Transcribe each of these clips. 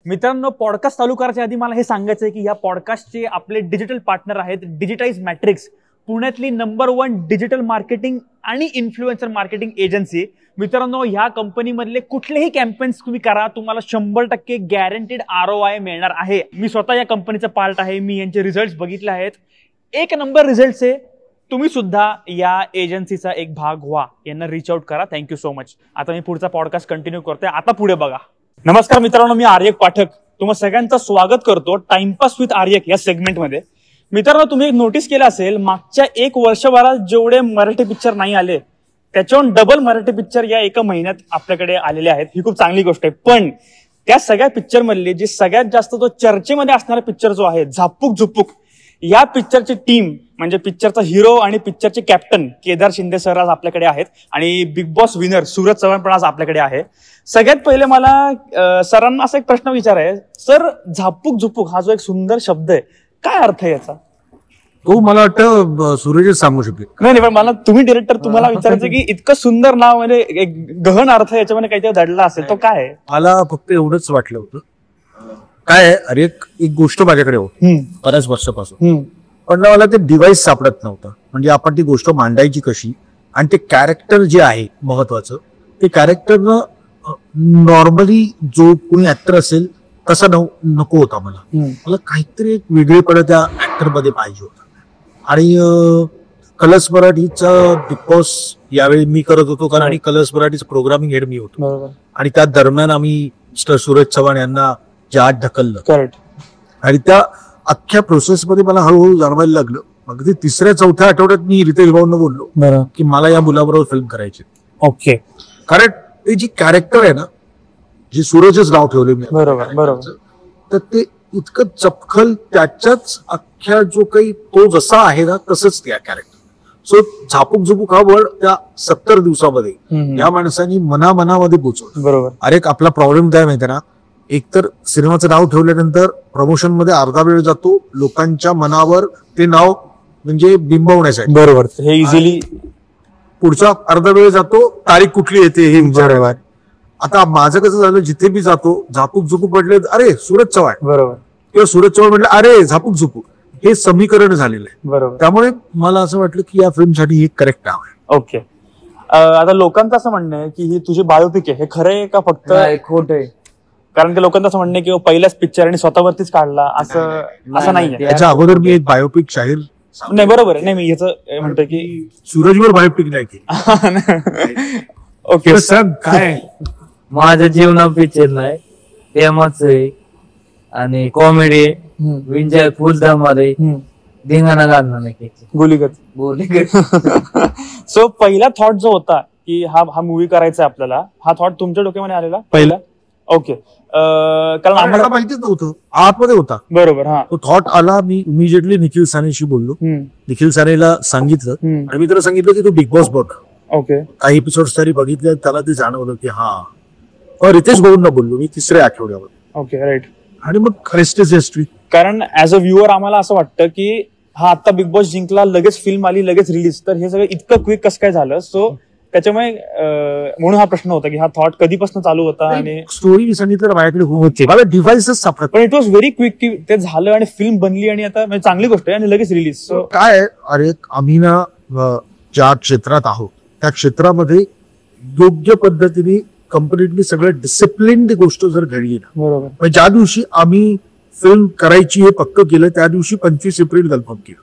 मित्रांनो, पॉडकास्ट चालू करायच्या आधी मला हे सांगायचं आहे की या पॉडकास्टचे आपले डिजिटल पार्टनर आहेत डिजिटाइज मॅट्रिक्स, पुण्यातली नंबर 1 डिजिटल मार्केटिंग आणि इन्फ्लुएन्सर मार्केटिंग एजन्सी. मित्रांनो, ह्या कंपनीमधले कुठलेही कॅम्पेन्स तुम्ही करा, तुम्हाला 100% गॅरंटीड ROI मिळणार आहे. मी स्वतः या कंपनीचा पार्ट आहे. मी यांचे रिझल्ट बघितले आहेत. एक नंबर रिझल्ट्स आहे. तुम्ही सुद्धा या एजन्सीचा एक भाग व्हा. यांना रिच आउट करा. Thank you so much. आता मी पुढचा पॉडकास्ट कंटिन्यू करतोय. आता पुढे बघा. नमस्कार मित्रांनो, मी आर्यक पाठक तुम्हा सगळ्यांचं स्वागत करतो टाइमपास विथ आर्यक या सेगमेंटमध्ये. मित्रांनो, तुम्ही एक नोटीस केलं असेल, मागच्या 1 वर्षभरात जेवढे मराठी पिक्चर नाही आले त्याच्याहून डबल मराठी पिक्चर या एका महिन्यात आपल्याकडे आलेले आहेत. ही खूप चांगली गोष्ट आहे. पण त्या सगळ्या पिक्चर मधले जे सगळ्यात जास्त तो चर्चेमध्ये असणारा पिक्चर जो आहे झापूक झुपूक, या पिक्चरची टीम म्हणजे पिक्चरचा हिरो आणि पिक्चरचे कॅप्टन केदार शिंदे सर आज आपल्याकडे आहेत आणि big boss winner Suraj Chavan पण आज आपल्याकडे आहे. सगळ्यात पहिले मला सरांना असा एक प्रश्न विचारायचा. सर, झापूक झुपूक हा जो एक सुंदर शब्द आहे, काय अर्थ आहे याचा? तो मला वाटतं सूरजच सांगू शकेल. नाही, पण मला तुम्ही डिरेक्टर तुम्हाला विचारायचं की इतकं सुंदर नाव म्हणजे एक गहन अर्थ याच्यामध्ये काहीतरी दडला असेल, तो काय आहे? मला फक्त एवढंच वाटलं होतं. काय आहे, अरे एक गोष्ट माझ्याकडे होती बऱ्याच वर्षापासून, पण मला ते डिव्हाइस सापडत नव्हतं. म्हणजे आपण ती गोष्ट मांडायची कशी, आणि ते कॅरेक्टर जे आहे महत्वाचं, ते कॅरेक्टरनं नॉर्मली जो कोणी ऍक्टर असेल तसा नको होता. मला काहीतरी एक वेगळेपणा त्या ऍक्टर मध्ये पाहिजे होता. आणि कलर्स मराठीचा बिग बॉस यावेळी मी करत होतो, कारण आणि कलर्स मराठीचं प्रोग्रामिंग हेड मी होतो. आणि त्या दरम्यान आम्ही मिस्टर सूरज चव्हाण यांना जे आत ढकललं, आणि त्या अख्ख्या प्रोसेसमध्ये मला हळूहळू जाणवायला लागलं. अगदी 3-4 आठवड्यात मी रितेश भाऊंना बोललो की मला या मुलाबरोबर फिल्म करायची. ओके. कारण ते जी कॅरेक्टर आहे ना, जे सूरजच नाव ठेवले मी, बरोबर, तर ते इतकं चपखल, त्याच्याच अख्ख्या जो काही तो जसा आहे ना तसंच त्या कॅरेक्टर. सो झापूक झुपूक हा वर्ड त्या 70 दिवसामध्ये या माणसांनी मनामध्ये पोचवलं. बरोबर. अरे, आपला प्रॉब्लेम काय माहिती ना, एकतर सिनेमाचं नाव ठेवल्यानंतर प्रमोशन मध्ये अर्धा वेळ जातो लोकांच्या मनावर ते नाव म्हणजे बिंबवण्यासाठी. बरोबर. हे इझिली पुढचा अर्धा वेळ जातो तारीख कुठली येते हे विचारायला. आता माझं कसं झालं, जिथे मी जातो झापूक झुपूक म्हटले अरे सूरज चव्हाण, बरोबर, किंवा सूरज चव्हाण म्हटलं अरे झापूक झुपूक, हे समीकरण झालेलं आहे. बरोबर. त्यामुळे मला असं वाटलं की या फिल्मसाठी हे करेक्ट नाव आहे. ओके. आता लोकांचं असं म्हणणं आहे की ही तुझी बायोपिक आहे, हे खरं आहे का फक्त खोट आहे? कारण की लोकांचं असं म्हणणं आहे की पहिलाच पिक्चर आणि स्वतःवरतीच काढला, असं नाहीये. त्याच्या अगोदर मी एक बायोपिक शाहीर नाही. बरोबर आहे. नाही, मी याचं म्हणतोय की सूरजवर बायोपिक नाही केली. ओके. सांग काय? माझ्या जीवना पिक्चर नाही, प्रेमाच आहे आणि कॉमेडी, विंजय फुलधामध्ये धिंगाणा घालणार नाही, गोलीगत. सो पहिला थॉट जो होता की हा मूवी करायचा आपल्याला, हा थॉट तुमच्या डोक्यामध्ये आलेला पहिला? ओके. कारण आम्हाला माहितीच नव्हतं, आतमध्ये होता. बरोबर. हा, तो थॉट आला. मी इमिजिएटली निखिल सानेशी बोललो. निखिल सानेला सांगितलं आणि मी त्याला सांगितलं की तू बिग बॉस बघ. ओके. काही एपिसोड तरी बघितले, त्याला ते जाणवलं की हा. रितेश भाऊंना बोललो मी 3ऱ्या आठवड्यावर. Okay, right. आणि मग रेस्ट इज हिस्ट्री. कारण ऍज अ व्ह्युअर आम्हाला असं वाटतं की हा आता बिग बॉस जिंकला, लगेच फिल्म आली, लगेच रिलीज, तर हे सगळं इतकं क्विक कसं काय झालं? सो त्याच्यामुळे म्हणून हा प्रश्न होता की हा थॉट कधीपासून चालू होता. आणि स्टोरी सांगितलं माझ्याकडे होते, मला डिव्हाइसेस सापडत, पण इट वॉज व्हेरी क्विक की ते झालं आणि फिल्म बनली आणि आता म्हणजे चांगली गोष्ट आहे आणि लगेच रिलीज. सो काय, अरे आम्ही ना ज्या क्षेत्रात आहोत त्या क्षेत्रामध्ये योग्य पद्धतीने कम्प्लिटली सगळं डिसिप्लिन गोष्ट जर घडली ना, बरोबर, ज्या दिवशी आम्ही फिल्म करायची हे पक्क केलं त्या दिवशी 25 एप्रिल कन्फर्म केलं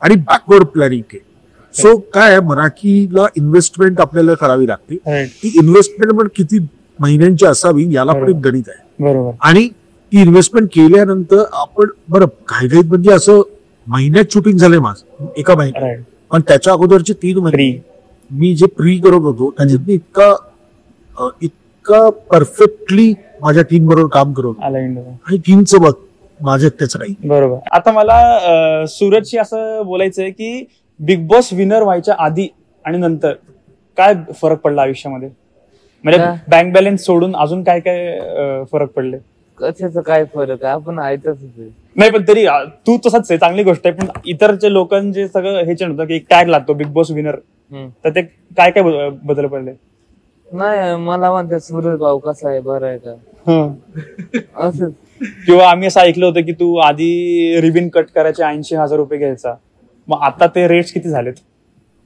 आणि बॅकवर्ड प्लॅनिंग केलं. सो काय, मराठीला इन्व्हेस्टमेंट आपल्याला करावी लागते. ती इन्व्हेस्टमेंट पण किती महिन्यांची असावी याला पण एक गणित आहे. बरोबर. आणि ती इन्व्हेस्टमेंट केल्यानंतर आपण बरं घाईघाईत म्हणजे असं महिन्यात शूटिंग झालंय माझं, एका महिन्यात. पण त्याच्या अगोदरचे 3 महिने मी जे प्री करत होतो त्याच्यात इतका परफेक्टली माझ्या टीम बरोबर काम करत आणि टीमचं बघ माझं एकट्याचं नाही. बरोबर. आता मला सूरजशी असं बोलायचंय की बिग बॉस विनर व्हायच्या आधी आणि नंतर काय फरक पडला आयुष्यामध्ये? म्हणजे बँक बॅलन्स सोडून अजून काय काय फरक पडले? कशाचं काय फरक आहे, आपण आहे तसंच आहे. नाही, पण तरी तू तसाच आहे, चांगली गोष्ट आहे. पण इतरचे लोकांचे सगळं हे होतं की एक टॅग लागतो बिग बॉस विनर, तर ते काय काय बदल पडले? नाही मला म्हणतात सूरज भाऊ कसा आहे बरं आहे का असं. किंवा आम्ही असं ऐकलं होतं की तू आधी रिबिन कट करायचे 80,000 रुपये घ्यायचा, मग आता ते रेट्स किती झालेत?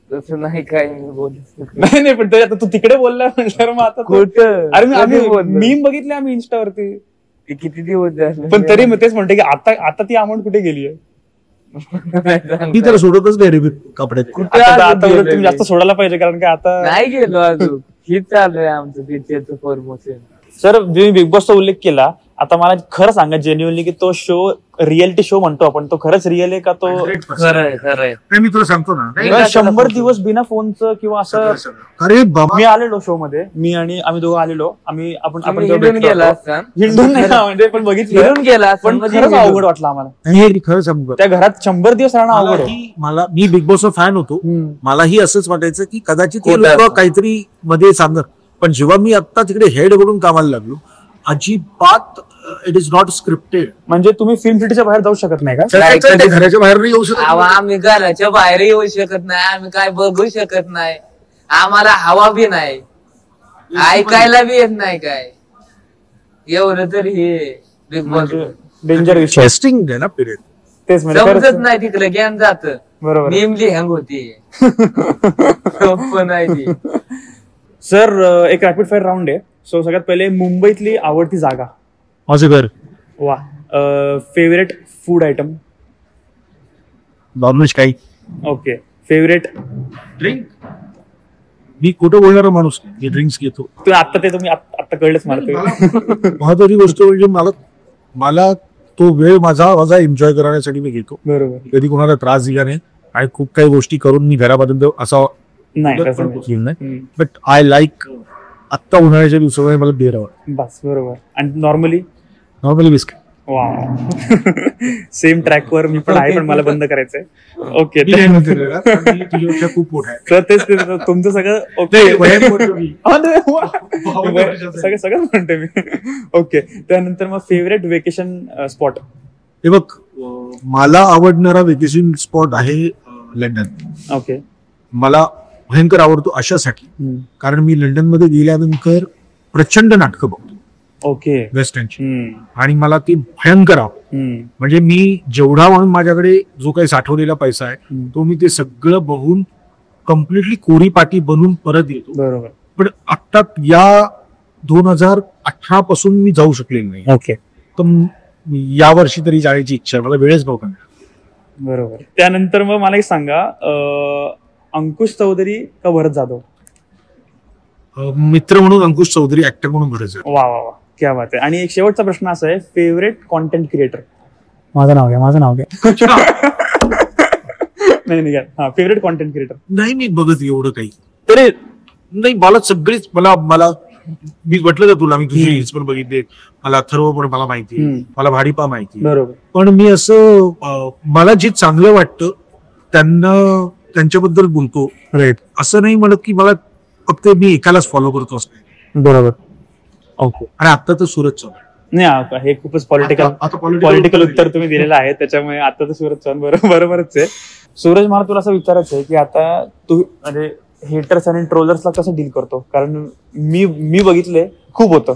तसं नाही काय मी बोलत नाही नाही, पण आता तू तिकडे बोलला म्हटल्यावर मग आता कुठं? अरे कधी बोललो? मीम बघितले आम्ही इन्स्टावरती, ते किती दिवस झाले पण तरी मग तेच म्हणते की आता ती अमाऊंट कुठे गेली आहे? मी तर सोडतच नाही रे कपड्यात. कुठे आता अजून उलट गेलो तुम्ही जास्त मी? सोडायला पाहिजे, कारण की आता नाही गेलो अजून. हे चाललंय आमचं पिक्चरचं प्रमोशन. सर मी बिग बॉसचा उल्लेख केला, आता मला खरं सांगा जेन्युअनली की तो शो रिअलिटी शो म्हणतो आपण, तो खरंच रिअल आहे का? तो खरंय खरंय. नाही, मी तुला सांगतो ना, नाही, 100 दिवस बिना फोनचं किंवा असं. अरे बाबा मी आलेलो शो मध्ये, मी आणि आम्ही दोघं आलेलो, आपण तुम्ही तेव्हा हिंडून भेटलो गेला होतो. असता हिंडून नाही ना, म्हणजे पण बघितलं, हिंडून गेला असता पण म्हणजे खरंच गेलो. अवघड वाटलं आम्हाला. हे खरं सांगू त्या घरात 100 दिवस राहणं अवघड आहे. मी बिग बॉसचा फॅन होतो. मलाही असंच वाटायचं की कदाचित हे खोटं लोक असतं. काहीतरी मध्ये सांगत, पण जेव्हा मी आता तिकडे हेड करून कामाला लागलो, अजिबात इट इज नॉट स्क्रिप्टेड. म्हणजे तुम्ही फिल्म सिटीच्या बाहेर जाऊ शकत नाही का? घराच्या बाहेर नाही येऊ शकत. आम्ही घराच्या बाहेर येऊ शकत नाही, आम्ही काय बघू शकत नाही, आम्हाला हवा बी नाही, ऐकायला बी येत नाही काय. एवढं तर हे बिग बॉस डेंजर विषय. टेस्टिंग आहे ना पिरियड. तेच म्हणजे समजत खरंच. नाही, तिकडे ज्ञान जात. बरोबर. नेमली हँग होती पण आहे ती. सर एक रॅपिड फायर राऊंड आहे. सो सगळ्यात पहिले मुंबईतली आवडती जागा. माझं घर. वा. Favourite food item. नॉनव्हेज काही. ओके. Favourite drink. मी कुठं बोलणार माणूस ड्रिंक्स घेतो. तुम्ही आता कळलंच मला ते. महत्वाची गोष्ट म्हणजे मला तो वेळ माझा एन्जॉय करण्यासाठी मी घेतो. बरोबर. कधी कोणाला त्रास दिला नाही आणि खूप काही गोष्टी करून मी घरापर्यंत असा नाही तसं नाही. But I like. आत्ता उन्हाळ्याच्या दिवसामध्ये मला बिअर हवा. बस बरोबर. आणि नॉर्मली बिस्किट. वा. सेम ट्रॅकवर मी पण आहे, पण मला बंद करायचंय. ओके. खूप मोठा आहे. तर तेच तुमचं सगळं ओके. सगळं म्हणतोय मी. ओके. त्यानंतर मग फेवरेट वेकेशन स्पॉट. हे बघ, मला आवडणारा वेकेशन स्पॉट आहे लंडन. ओके. मला भयंकर आवडतो अशासाठी कारण मी लंडन मध्ये गेल्यानंतर प्रचंड नाटकं बघतो. ओके. वेस्ट एंडची. आणि मला ती भयंकर आवडते. म्हणजे मी जेवढा म्हणून माझ्याकडे जो काही साठवलेला पैसा आहे तो मी ते सगळं बघून कम्प्लिटली कोरी पाटी बनवून परत येतो. बरोबर. पण आता या 2018 पासून मी जाऊ शकलेलो नाही. ओके. तर या वर्षी तरी जाण्याची इच्छा आहे. मला वेळच नव्हता. बरोबर. त्यानंतर मग मला एक सांगा, अंकुश चौधरी का भरत जाधव? मित्र म्हणून अंकुश चौधरी, ऍक्टर म्हणून भरत जाधव. वा वा वा, क्या बात आहे. आणि एक शेवटचा प्रश्न असा आहे, फेवरेट कॉन्टेंट क्रिएटर. माझं नाव घ्या. नाही हा, फेवरेट कॉन्टेंट क्रिएटर. नाही मी बघत एवढं काही तरी नाही. मला सगळीच मला मी म्हटलं तर तुला, मी तुझी रील्स पण बघितले, मला अथर्व पण मला माहिती, मला भाडीपा माहिती. बरोबर. पण मी असं मला जे चांगलं वाटतं त्यांच्याबद्दल बोलतो. राईट. असं नाही म्हणत की मला फक्त मी एकालाच फॉलो करतो असं. बरोबर. ओके. आणि आता तर सूरज चव्हाण. नाही, हे खूपच पॉलिटिकल उत्तर तुम्ही दिलेलं आहे, त्याच्यामुळे आता तर सूरज चव्हाण बरोबरच आहे. सूरज, मला तुला असं विचारायचं आहे की आता तू म्हणजे हेटर्स आणि ट्रोलर्सला कसं डील करतो? कारण मी बघितले खूप होतं.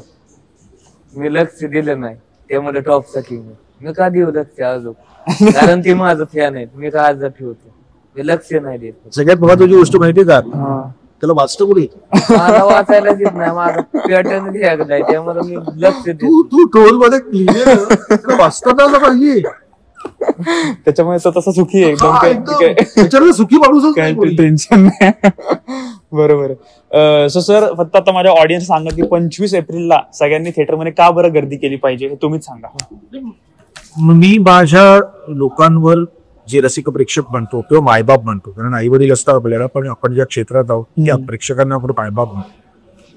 मी लक्ष दिलं नाही, त्यामध्ये टॉपचा किंग. मी का देऊ लक्ष अजून? कारण ती माझं फॅन आहे, मी का आज ठेवतो. मी लक्ष नाही देत. सगळ्यात महत्वाची गोष्ट माहितीये का, त्याला वाचतं कुठे? मला वाचायलाच येत नाही, माझं पॅटर्न घ्यायला, त्यामुळे मी लक्ष देतो. तू ट्रोल मध्ये क्लिअर वाचता आलं पाहिजे. त्याच्यामुळे तो तसा सुखी आहे एकदम. सुखी माणूस. टेन्शन नाही. बरोबर. सो सर, फक्त आता माझ्या ऑडियन्स सांगा की 25 एप्रिलला सगळ्यांनी थिएटरमध्ये का बरं गर्दी केली पाहिजे, हे तुम्हीच सांगा. मी माझ्या लोकांवर जे रसिक प्रेक्षक म्हणतो किंवा मायबाप म्हणतो, कारण आई वडील असतात आपल्याला, पण आपण ज्या क्षेत्रात आहोत त्या प्रेक्षकांना आपण मायबाप म्हणतो.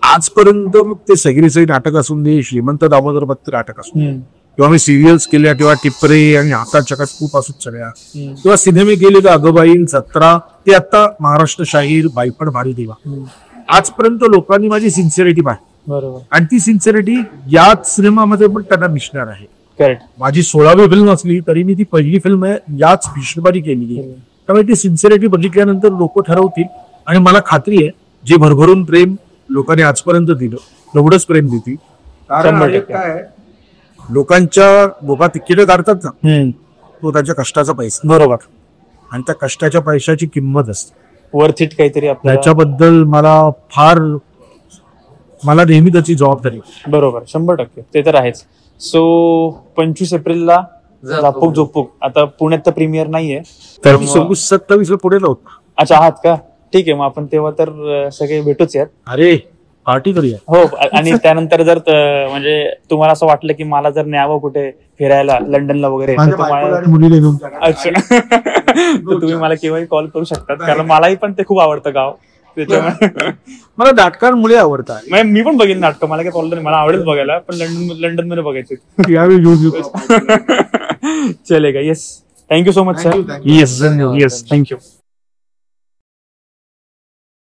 आजपर्यंत मग ते सगळीचे नाटक असून दे, श्रीमंत दामोदर भक्त नाटक असून, किंवा मी सिरियल्स केल्या, किंवा टिपरे आणि आता जगात खूप असत सगळ्या, किंवा सिनेमे केले तर अगोबाईन 17, ते आता महाराष्ट्र शाहीर, बायपण भारी देवा, आजपर्यंत लोकांनी माझी सिन्सिअरिटी पाहिली. बरोबर. आणि ती सिन्सिअरिटी याच सिनेमामध्ये पण त्यांना दिसणार आहे. करेक्ट. माझी 16वी फिल्म असली तरी मी ती पहिली फिल्म आहे याच भीष्मवारी केली. त्यामुळे ती सिन्सिअरिटी बघितल्यानंतर लोक ठरवतील. आणि मला खात्री आहे जे भरभरून प्रेम लोकांनी आजपर्यंत दिलं एवढंच प्रेम देतील. कारण 100% काय लोकांच्या बोका तिकीट काढतात ना, तो त्यांच्या कष्टाचा पैसा बरोबर. आणि त्या कष्टाच्या पैशाची किंमत असते. वर्थ इट काहीतरी आपल्याला. त्याच्याबद्दल मला नेहमी त्याची जबाबदारी आहे. बरोबर, 100% ते तर आहेच. सो 25 एप्रिलला झापूक झोपूक. आता पुण्यात तर प्रीमियर नाहीये, तर 26-27 पुढे लावत. अच्छा आहात का? ठीक आहे, मग आपण तेव्हा तर सगळे भेटूच यात. अरे पार्टी करूया. हो, आणि त्यानंतर जर म्हणजे तुम्हाला असं वाटलं की मला जर न्यावं कुठे फिरायला लंडनला वगैरे, तर तुम्हाला मुलीला घेऊन अच्छा तर तुम्ही मला केव्हाही कॉल करू शकतात, कारण मलाही पण ते खूप आवडतं गाव. त्याच्यामुळे मला नाटकां मुली आवडतात. मी पण बघेन नाटकं, मला काही प्रॉब्लेम नाही, मला आवडेल बघायला, पण लंडन मध्ये बघायचे. यावेळी घेऊन चलेगा. Yes, thank you so much sir. Yes, thank you.